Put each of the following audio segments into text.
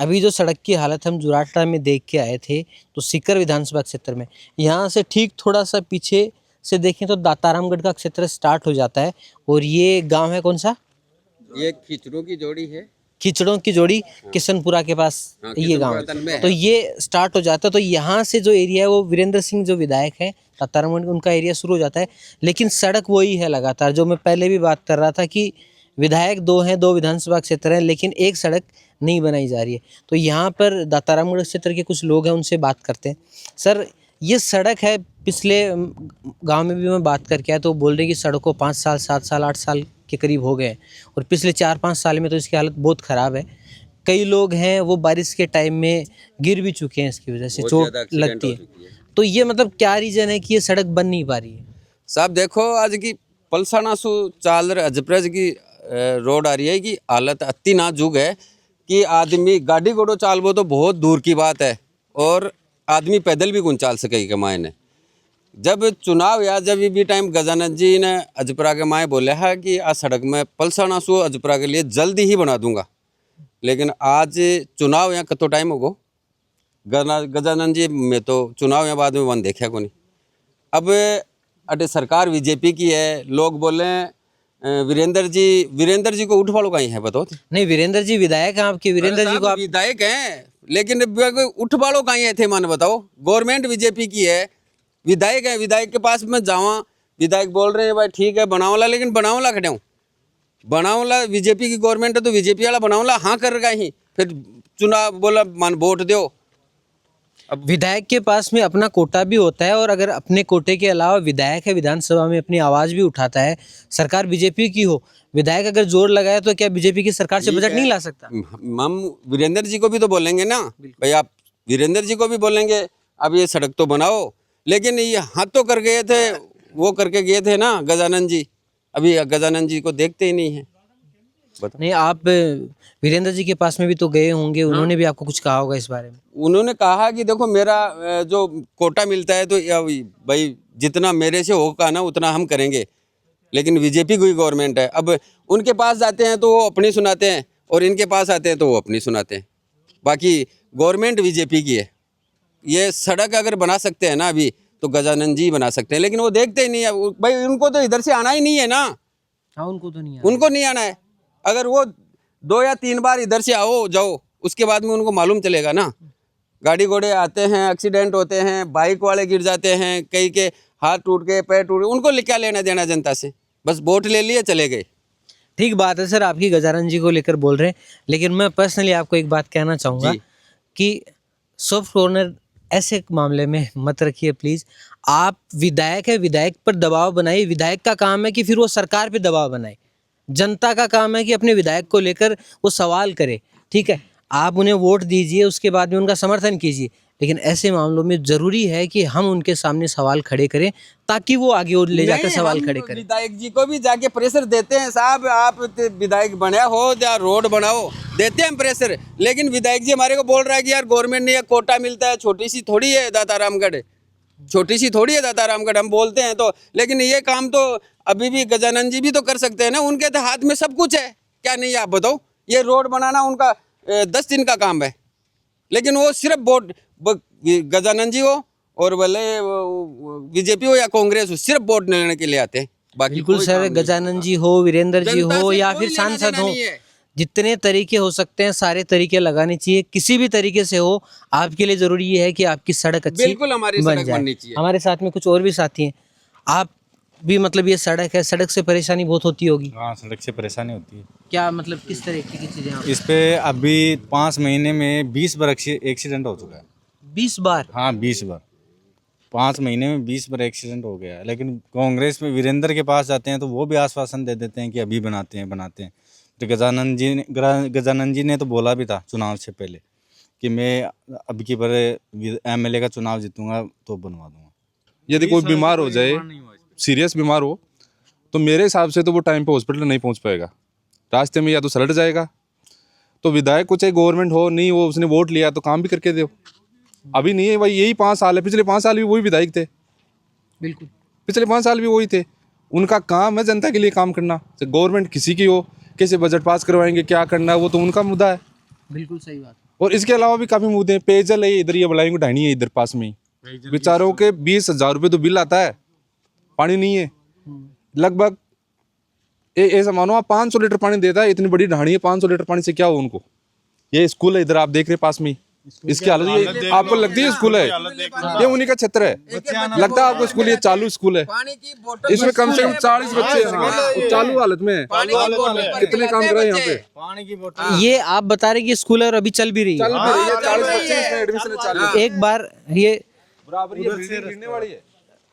अभी जो सड़क की हालत हम जुराटा में देख के आए थे, तो सीकर विधानसभा क्षेत्र में, यहाँ से ठीक थोड़ा सा पीछे से देखें तो दातारामगढ़ का क्षेत्र स्टार्ट हो जाता है। और ये गांव है कौन सा? ये खिचड़ों की जोड़ी है। खिचड़ों की जोड़ी, किशनपुरा के पास ये गांव है। तो ये स्टार्ट हो जाता है। तो यहाँ से जो एरिया है वो वीरेंद्र सिंह जो विधायक है दातारामगढ़, उनका एरिया शुरू हो जाता है। लेकिन सड़क वही है लगातार, जो मैं पहले भी बात कर रहा था कि विधायक दो हैं, दो विधानसभा क्षेत्र हैं, लेकिन एक सड़क नहीं बनाई जा रही है। तो यहाँ पर दातारामगढ़ क्षेत्र के कुछ लोग हैं, उनसे बात करते हैं। सर, ये सड़क है, पिछले गांव में भी मैं बात करके आया तो बोल रहे कि सड़क को 5 साल 7 साल 8 साल के करीब हो गए हैं, और पिछले 4-5 साल में तो इसकी हालत बहुत ख़राब है। कई लोग हैं वो बारिश के टाइम में गिर भी चुके हैं, इसकी वजह से चोट लगती है। तो ये मतलब क्या रीज़न है कि ये सड़क बन नहीं पा रही है? साहब देखो, आज की पलसाना सु चालर अजप्रज की रोड आ रही है कि हालत अति नाजुक है कि आदमी गाड़ी घोड़ो चालबो तो बहुत दूर की बात है, और आदमी पैदल भी कौन चाल सकेगा मायने। जब चुनाव या जब भी टाइम गजानंद जी ने अजपरा के माए बोले है कि आज सड़क में पलसाना सु अजपरा के लिए जल्दी ही बना दूंगा, लेकिन आज चुनाव यहाँ कतो टाइम होगो गजानंद जी में तो चुनाव या बाद में वन देखा को नहीं। अब अटे सरकार बीजेपी की है, लोग बोले वीरेंद्र जी को उठ वालों का ही है, बताओ। नहीं, वीरेंद्र जी विधायक हैं आपके, वीरेंद्र जी को आप विधायक हैं, लेकिन उठ वालों का ही है थे, मान बताओ। गवर्नमेंट बीजेपी की है, विधायक है, विधायक के पास में जावा, विधायक बोल रहे हैं भाई ठीक है बनावला, लेकिन बनावला खड़े बनावला बीजेपी की गवर्नमेंट है तो बीजेपी वाला बनावला हाँ कर रहा ही, फिर चुनाव बोला मान वोट दो। अब विधायक के पास में अपना कोटा भी होता है, और अगर अपने कोटे के अलावा विधायक है विधानसभा में अपनी आवाज़ भी उठाता है, सरकार बीजेपी की हो, विधायक अगर जोर लगाए तो क्या बीजेपी की सरकार से बजट नहीं ला सकता? हम वीरेंद्र जी को भी तो बोलेंगे ना भाई, आप वीरेंद्र जी को भी बोलेंगे अब ये सड़क तो बनाओ, लेकिन ये हाथ तो कर गए थे, वो करके गए थे ना गजानंद जी, अभी गजानंद जी को देखते ही नहीं है। नहीं, आप वीरेंद्र जी के पास में भी तो गए होंगे, उन्होंने भी आपको कुछ कहा होगा इस बारे में? उन्होंने कहा कि देखो मेरा जो कोटा मिलता है तो भाई जितना मेरे से होगा ना उतना हम करेंगे, लेकिन बीजेपी की गवर्नमेंट है। अब उनके पास जाते हैं तो वो अपनी सुनाते हैं, और इनके पास आते हैं तो वो अपनी सुनाते हैं। बाकी गवर्नमेंट बीजेपी की है। ये सड़क अगर बना सकते हैं ना अभी तो गजानंद जी बना सकते हैं, लेकिन वो देखते ही नहीं है भाई, उनको तो इधर से आना ही नहीं है ना। हाँ, उनको तो नहीं, उनको नहीं आना है। अगर वो 2 या 3 बार इधर से आओ जाओ, उसके बाद में उनको मालूम चलेगा ना। गाड़ी घोड़े आते हैं, एक्सीडेंट होते हैं, बाइक वाले गिर जाते हैं, कई के हाथ टूट गए, पैर टूट गए, उनको क्या लेना देना जनता से, बस वोट ले लिए चले गए। ठीक बात है सर, आपकी गजानंद जी को लेकर बोल रहे हैं, लेकिन मैं पर्सनली आपको एक बात कहना चाहूँगा कि सॉफ्ट कॉर्नर ऐसे मामले में मत रखिए प्लीज़। आप विधायक है, विधायक पर दबाव बनाइए। विधायक का काम है कि फिर वो सरकार पे दबाव बनाए, जनता का काम है कि अपने विधायक को लेकर वो सवाल करे। ठीक है, आप उन्हें वोट दीजिए, उसके बाद में उनका समर्थन कीजिए, लेकिन ऐसे मामलों में ज़रूरी है कि हम उनके सामने सवाल खड़े करें ताकि वो आगे और ले जाकर सवाल खड़े करें। विधायक जी को भी जाके प्रेशर देते हैं, साहब आप विधायक बने हो या रोड बनाओ, देते हैं प्रेशर, लेकिन विधायक जी हमारे को बोल रहा है कि यार गवर्नमेंट ने कोटा मिलता है, छोटी सी थोड़ी है दातारामगढ़, छोटी सी थोड़ी है दातारामगढ़, हम बोलते हैं तो, लेकिन ये काम तो अभी भी गजानंद जी भी तो कर सकते हैं ना, उनके तो हाथ में सब कुछ है, क्या नहीं है आप बताओ। ये रोड बनाना उनका 10 दिन का काम है, लेकिन वो सिर्फ वोट गजानंद जी हो और भले बीजेपी हो या कांग्रेस हो, सिर्फ वोट लेने के लिए आते हैं। बाकी बिल्कुल सर, गजानंद जी हो, वीरेंद्र जी हो या फिर सांसद हो, जितने तरीके हो सकते हैं सारे तरीके लगाने चाहिए, किसी भी तरीके से हो। आपके लिए जरूरी ये है कि आपकी सड़क अच्छी बिल्कुल हमारी सड़क बननी चाहिए। हमारे साथ में कुछ और भी साथी हैं, आप भी मतलब ये सड़क है, सड़क से परेशानी बहुत होती होगी? हाँ, सड़क से परेशानी होती है। क्या मतलब किस तरीके की चीजें? इस पे अभी 5 महीने में 20 बार एक्सीडेंट हो चुका है। 20 बार? हाँ, 20 बार, 5 महीने में 20 बार एक्सीडेंट हो गया है। लेकिन कांग्रेस में वीरेंद्र के पास जाते हैं तो वो भी आश्वासन दे देते हैं कि अभी बनाते हैं। तो गजानंद जी ने तो बोला भी था चुनाव से पहले कि मैं अब की बार MLA का चुनाव जीतूंगा तो बनवा दूंगा। यदि कोई बीमार हो जाए, सीरियस बीमार हो, तो मेरे हिसाब से तो वो टाइम पे हॉस्पिटल नहीं पहुंच पाएगा, रास्ते में या तो सलट जाएगा। तो विधायक को चाहे गवर्नमेंट हो नहीं, वो उसने वोट लिया तो काम भी करके दो। अभी नहीं है भाई, यही 5 साल है, पिछले 5 साल भी वही विधायक थे। बिल्कुल, पिछले 5 साल भी वही थे। उनका काम है जनता के लिए काम करना। गवर्नमेंट किसी की हो, कैसे बजट पास करवाएंगे, क्या करना है, वो तो उनका मुद्दा है। बिल्कुल सही बात। और इसके अलावा भी काफ़ी मुद्दे हैं। पेयजल है इधर, ये बलाईगुड़ ढाणी है इधर पास में ही, बेचारों के 20,000 रुपये तो बिल आता है, पानी नहीं है। लगभग ऐसा मानो आप 500 लीटर पानी देता है, इतनी बड़ी ढाणी है, 500 लीटर पानी से क्या हो उनको। ये स्कूल है इधर आप देख रहे हैं पास में ही, इसकी हालत ये आपको लगती है स्कूल है, ये उन्हीं का क्षेत्र है, लगता है आपको स्कूल ये चालू स्कूल है। इसमें कम से कम 40 बच्चे हैं, चालू हालत में है। कितने काम कर रहे हैं यहाँ पे? पानी की बोतल ये आप बता रहे कि स्कूल है और अभी चल भी रही है। 40 बच्चे इसमें एडमिशन है चालू। एक बार ये बराबर ये बिल्डिंग गिरने वाली है।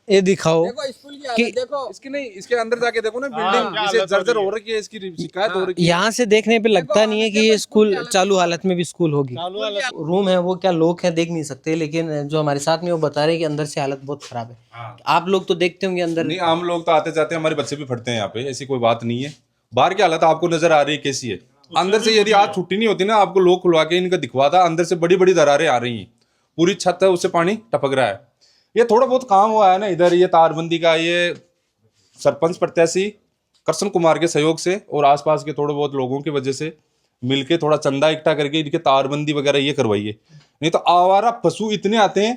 ये दिखाओ कि इसकी नहीं, इसके अंदर जाके देखो ना, बिल्डिंग इसे जर्जर हो रही है, इसकी शिकायत हो रही है। यहाँ से देखने पे लगता नहीं है कि ये स्कूल चालू हालत में भी स्कूल होगी। रूम है वो क्या लोग हैं देख नहीं सकते, लेकिन जो हमारे साथ में वो बता रहे हैं कि अंदर से हालत बहुत खराब है। आप लोग तो देखते होंगे अंदर। नहीं, आम लोग तो आते जाते हैं, हमारे बच्चे भी पढ़ते हैं यहाँ पे, ऐसी कोई बात नहीं है। बाहर की हालत आपको नजर आ रही है कैसी है। अंदर से यदि आज छुट्टी नहीं होती ना, आपको लोग खुलवा के इनका दिखवाता, अंदर से बड़ी बड़ी दरारें आ रही हैं, पूरी छत है उससे पानी टपक रहा है। ये थोड़ा बहुत काम हुआ है ना इधर, ये तारबंदी का, ये सरपंच प्रत्याशी कृष्ण कुमार के सहयोग से और आसपास के थोड़े बहुत लोगों की वजह से मिलके थोड़ा चंदा इकट्ठा करके इनके तारबंदी वगैरह ये करवाइए। नहीं तो आवारा पशु इतने आते हैं।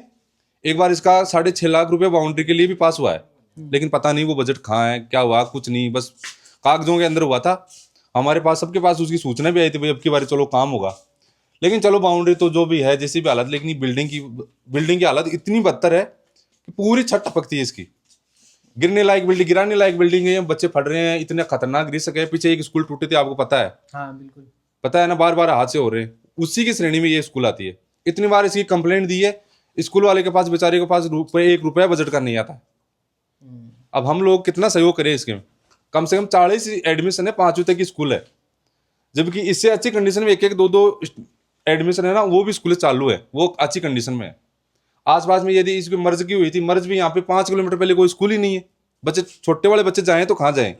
एक बार इसका 6.5 लाख रुपए बाउंड्री के लिए भी पास हुआ है, लेकिन पता नहीं वो बजट कहाँ है, क्या हुआ, कुछ नहीं, बस कागजों के अंदर हुआ था। हमारे पास सबके पास उसकी सूचना भी आई थी, भाई अब की बार चलो काम होगा। लेकिन चलो बाउंड्री तो जो भी है जैसी भी हालत, लेकिन बिल्डिंग की हालत इतनी बदतर है कि पूरी छत टपकती है इसकी। गिरने लायक बिल्डिंग, गिराने लायक बिल्डिंग है, बच्चे पढ़ रहे हैं, इतने खतरनाक गिर सके। पीछे एक स्कूल टूटे थे, आपको पता है? हाँ बिल्कुल पता है ना, बार बार हादसे हो रहे हैं, उसी की श्रेणी में ये स्कूल आती है। इतनी बार इसकी कंप्लेंट दी है, स्कूल वाले के पास, बेचारे के पास 1 रुपया बजट का नहीं आता। अब हम लोग कितना सहयोग करें इसके में? कम से कम 40 एडमिशन है, 5वीं तक की स्कूल है, जबकि इससे अच्छी कंडीशन में 1-1, 2-2 एडमिशन है ना, वो भी स्कूल चालू है, वो अच्छी कंडीशन में है। आसपास में यदि इसकी मर्ज की हुई थी, मर्ज भी यहाँ पे 5 किलोमीटर पहले कोई स्कूल ही नहीं है। बच्चे, छोटे वाले बच्चे जाएं तो कहाँ जाएं?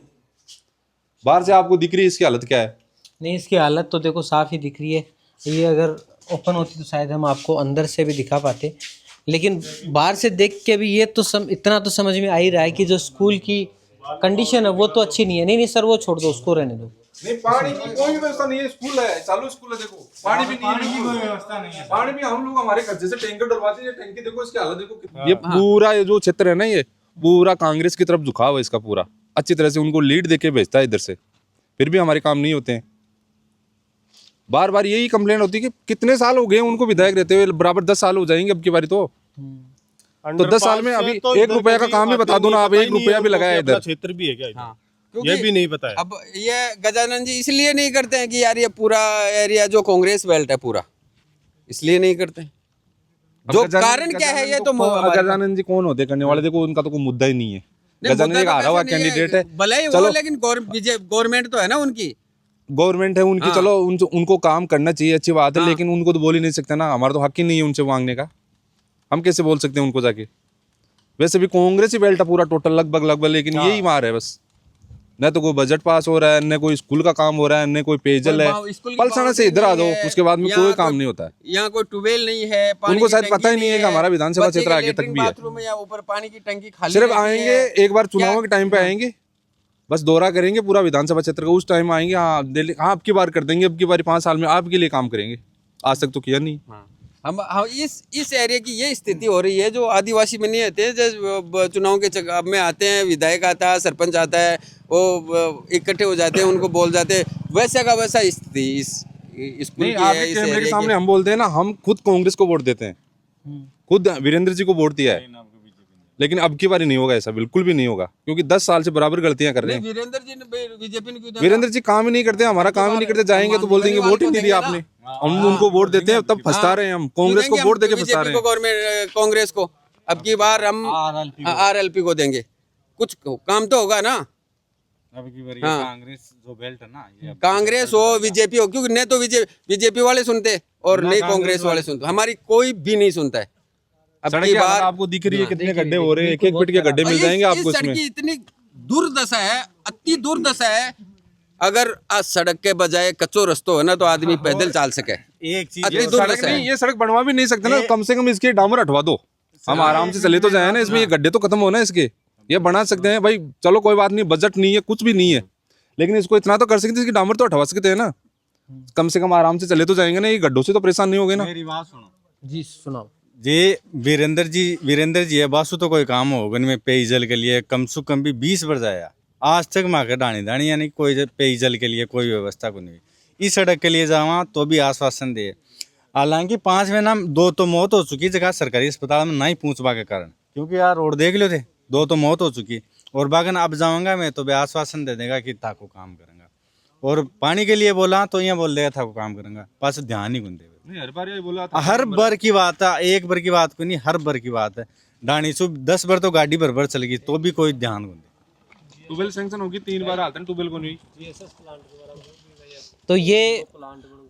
बाहर से आपको दिख रही है इसकी हालत क्या है? नहीं, इसकी हालत तो देखो साफ ही दिख रही है। ये अगर ओपन होती तो शायद हम आपको अंदर से भी दिखा पाते, लेकिन बाहर से देख के भी ये तो इतना तो समझ में आ ही रहा है कि जो स्कूल की कंडीशन है वो तो अच्छी नहीं है। नहीं सर, वो छोड़ दो, उसको रहने दो। नहीं, पानी की कोई व्यवस्था नहीं है, स्कूल है, चालू स्कूल है, देखो पानी भी नहीं है, कोई व्यवस्था नहीं है। पानी भी हम लोग हमारे खर्चे से टैंकर डलवाते हैं, टैंकी देखो इसकी हालत देखो। ये पूरा ये जो क्षेत्र है ना, ये पूरा कांग्रेस की तरफ झुकाव है इसका पूरा। अच्छी तरह से उनको लीड देके भेजता है इधर से, फिर भी हमारे काम नहीं होते हैं। बार बार यही कंप्लेंट होती है कि कितने साल हो गए उनको विधायक रहते हुए, बराबर 10 साल हो जाएंगे अब की बारी तो 10 साल में अभी 1 रुपया का काम भी बता दो ना आप, 1 रुपया भी लगाया इधर। क्षेत्र भी है क्या? ये भी नहीं पता है। अब ये गजानन जी इसलिए नहीं करते हैं कि यार ये पूरा एरिया जो कांग्रेस बेल्ट है पूरा, इसलिए नहीं करते हैं। जो कारण क्या है ये तो गजानन जी कौन होते करने वाले? देखो उनका तो कोई मुद्दा ही नहीं है। गजानन जी का हारा हुआ कैंडिडेट है, भले ही हो, लेकिन गवर्नमेंट तो है ना उनकी, गवर्नमेंट है उनकी। चलो उनको काम करना चाहिए, अच्छी बात है, लेकिन उनको तो बोल ही नहीं सकते ना, हमारा तो हक ही नहीं है उनसे मांगने का। हम कैसे बोल सकते हैं उनको जाके? वैसे भी कांग्रेस ही बेल्ट है पूरा टोटल लगभग, लेकिन यही मार है बस। न तो कोई बजट पास हो रहा है, न कोई स्कूल का काम हो रहा है, न कोई पेयजल है। पलसाना से इधर आ जाओ, उसके बाद में कोई काम नहीं होता है। यहाँ कोई ट्यूबवेल नहीं है, उनको शायद पता ही नहीं है कि हमारा विधानसभा क्षेत्र आगे तक भी है। बाथरूम या ऊपर पानी की टंकी खाली सिर्फ रहती आएंगे है। एक बार चुनावों के टाइम पे आएंगे, बस दौरा करेंगे पूरा विधानसभा क्षेत्र का, उस टाइम आएंगे, हाँ दिल्ली, हाँ अब की बार कर देंगे, अब की बार 5 साल में आपके लिए काम करेंगे। आज तक तो किया नहीं। हम इस एरिया की ये स्थिति हो रही है, जो आदिवासी में नहीं आते, जब चुनाव के चक्कर में आते हैं, विधायक आता है, सरपंच आता है, वो इकट्ठे हो जाते हैं, उनको बोल जाते हैं, वैसा का वैसा स्थिति इस स्कूल की है। इस कैमरे के सामने हम बोलते हैं ना, हम खुद कांग्रेस को वोट देते हैं, खुद वीरेंद्र जी को वोट दिया है, लेकिन अब की बारी नहीं होगा ऐसा, बिल्कुल भी नहीं होगा, क्योंकि 10 साल से बराबर गलतियां कर रहे हैं। वीरेंद्र जी ने बीजेपी ने क्यों वीरेंद्र जी काम ही नहीं करते, हमारा काम ही नहीं करते, जाएंगे तो बोल देंगे वोट ही नहीं दिया आपने। हम उनको वोट देते हैं तब फंसता रहे हैं, हम कांग्रेस को वोट देके फंसता रहे हैं। गवर्नमेंट कांग्रेस को अब की बार हम RLP को देंगे, कुछ काम तो होगा ना। अब की बार कांग्रेस जो बेल्ट है ना, ये कांग्रेस हो बीजेपी हो, क्योंकि नहीं तो बीजेपी वाले सुनते और नहीं कांग्रेस वाले सुनते, हमारी कोई भी नहीं सुनता है। अब की बार आपको दिख रही है कितने गड्ढे हो रहे हैं, 1-1 फीट के गड्ढे मिल जाएंगे आपको इसमें। सड़क की इतनी दुर्दशा है, अति दुर्दशा है। अगर आज सड़क के बजाय कच्चो रस्तो है ना, तो आदमी पैदल चल सके। एक चीज अति दुर्दशा है। ये सड़क बनवा भी नहीं सकते ना, कम से कम इसके डामर हटवा दो, हम आराम से चले तो जाए ना, इसमें ये गड्ढे तो खत्म होना है इसके, ये बना सकते हैं भाई। चलो कोई बात नहीं, बजट नहीं है, कुछ भी नहीं है, लेकिन इसको इतना तो कर सकते हैं, इसकी डामर तो हटवा सकते हैं ना। कम से कम आराम से चले तो जाएंगे ना, ये गड्ढों से तो परेशान नहीं होगे ना। मेरी बात सुनो जी सुनाओ। ये वीरेंद्र जी है बासु तो कोई काम होगा नहीं, मैं पेयजल के लिए कम से कम भी 20 वर्ष आया आज तक माँ के डाणी दानी यानी कोई पेयजल के लिए कोई व्यवस्था को नहीं। इस सड़क के लिए जावा तो भी आश्वासन दे, हालांकि 5 महीना 2 तो मौत हो चुकी जगह सरकारी अस्पताल में नहीं पहुंचवा के कारण, क्योंकि यार रोड देख लो थे 2 तो मौत हो चुकी। और बागन अब जाऊंगा मैं तो भी आश्वासन दे देगा कि ताको काम करूंगा, और पानी के लिए बोला तो यहाँ बोल देगा था को काम करूंगा, पास ध्यान ही गुन देगा। नहीं, हर बार ये बोला था, हर बार की बात है, एक बार की बात को नहीं, हर बार की बात है। डाणी सुबह 10 बार तो गाड़ी भर चल गई तो भी कोई ध्यान गुन दे। ट्यूबवेल सैंक्शन होगी 3 बार हालत ट्यूबवेल को नहीं। तो ये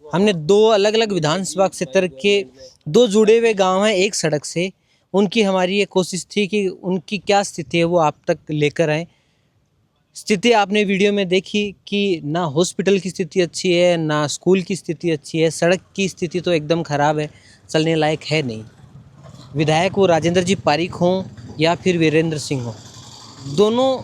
हमने 2 अलग अलग विधानसभा क्षेत्र के 2 जुड़े हुए गांव हैं एक सड़क से, उनकी हमारी ये कोशिश थी कि उनकी क्या स्थिति है वो आप तक लेकर आएँ। स्थिति आपने वीडियो में देखी कि ना हॉस्पिटल की स्थिति अच्छी है, ना स्कूल की स्थिति अच्छी है, सड़क की स्थिति तो एकदम ख़राब है, चलने लायक है नहीं। विधायक वो राजेंद्र जी पारिक हों या फिर वीरेंद्र सिंह हों, दोनों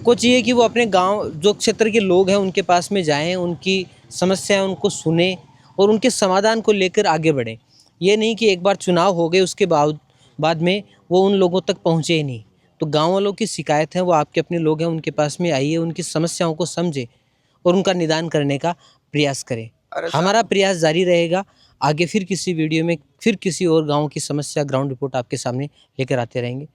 को चाहिए कि वो अपने गांव जो क्षेत्र के लोग हैं उनके पास में जाएं, उनकी समस्याएं उनको सुने और उनके समाधान को लेकर आगे बढ़ें। ये नहीं कि एक बार चुनाव हो गए उसके बाद में वो उन लोगों तक पहुँचे ही नहीं। तो गांव वालों की शिकायत है, वो आपके अपने लोग हैं, उनके पास में आइए, उनकी समस्याओं को समझे और उनका निदान करने का प्रयास करें। हमारा प्रयास जारी रहेगा। आगे फिर किसी वीडियो में फिर किसी और गांव की समस्या ग्राउंड रिपोर्ट आपके सामने लेकर आते रहेंगे।